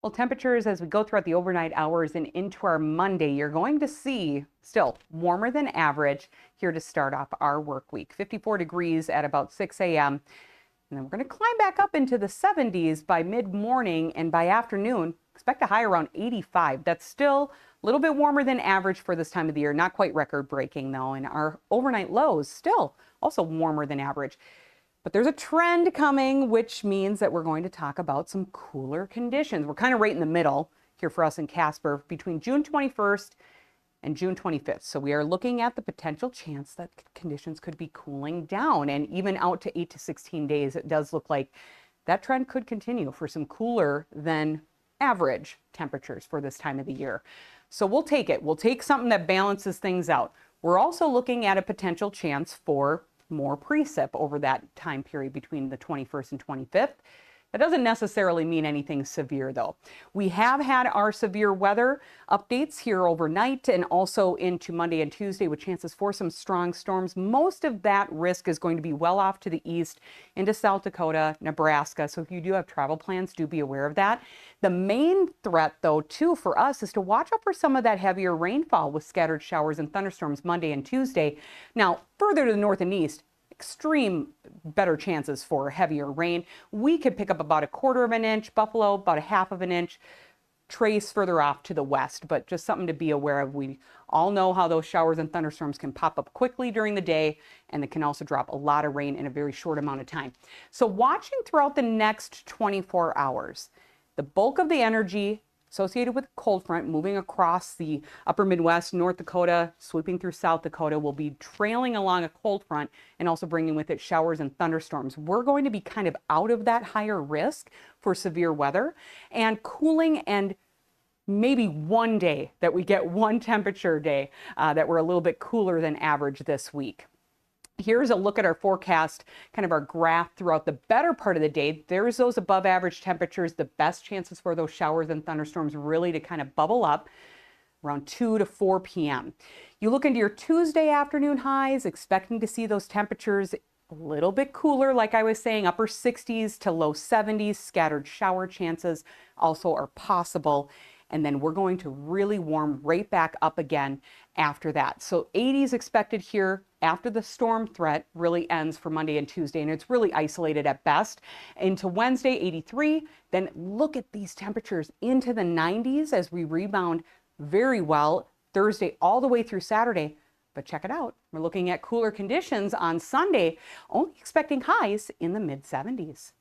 Well, temperatures as we go throughout the overnight hours and into our Monday, you're going to see still warmer than average here to start off our work week. 54 degrees at about 6 a.m. And then we're going to climb back up into the 70s by mid-morning, and by afternoon, expect a high around 85. That's still a little bit warmer than average for this time of the year. Not quite record-breaking, though. And our overnight lows still also warmer than average. But there's a trend coming, which means that we're going to talk about some cooler conditions. We're kind of right in the middle here for us in Casper between June 21st and June 25th. So we are looking at the potential chance that conditions could be cooling down, and even out to 8 to 16 days. It does look like that trend could continue for some cooler than average temperatures for this time of the year. So we'll take it. We'll take something that balances things out. We're also looking at a potential chance for more precip over that time period between the 21st and 25th. That doesn't necessarily mean anything severe, though. We have had our severe weather updates here overnight and also into Monday and Tuesday with chances for some strong storms. Most of that risk is going to be well off to the east into South Dakota, Nebraska. So if you do have travel plans, do be aware of that. The main threat, though, too, for us is to watch out for some of that heavier rainfall with scattered showers and thunderstorms Monday and Tuesday. Now, further to the north and east, extreme better chances for heavier rain. We could pick up about 1/4 of an inch, Buffalo about 1/2 of an inch, Trace further off to the west, but just something to be aware of. We all know how those showers and thunderstorms can pop up quickly during the day, and it can also drop a lot of rain in a very short amount of time. So watching throughout the next 24 hours, the bulk of the energy associated with cold front moving across the upper Midwest, North Dakota, sweeping through South Dakota, will be trailing along a cold front and also bringing with it showers and thunderstorms. We're going to be kind of out of that higher risk for severe weather, and cooling, and maybe one day that we get one temperature day that we're a little bit cooler than average this week. Here's a look at our forecast, kind of our graph throughout the better part of the day. There's those above average temperatures, the best chances for those showers and thunderstorms really to kind of bubble up around 2 to 4 p.m. You look into your Tuesday afternoon highs, expecting to see those temperatures a little bit cooler, like I was saying, upper 60s to low 70s. Scattered shower chances also are possible. And then we're going to really warm right back up again after that. So 80s expected here after the storm threat really ends for Monday and Tuesday, and it's really isolated at best. Into Wednesday, 83. Then look at these temperatures into the 90s as we rebound very well Thursday all the way through Saturday. But check it out. We're looking at cooler conditions on Sunday, only expecting highs in the mid 70s.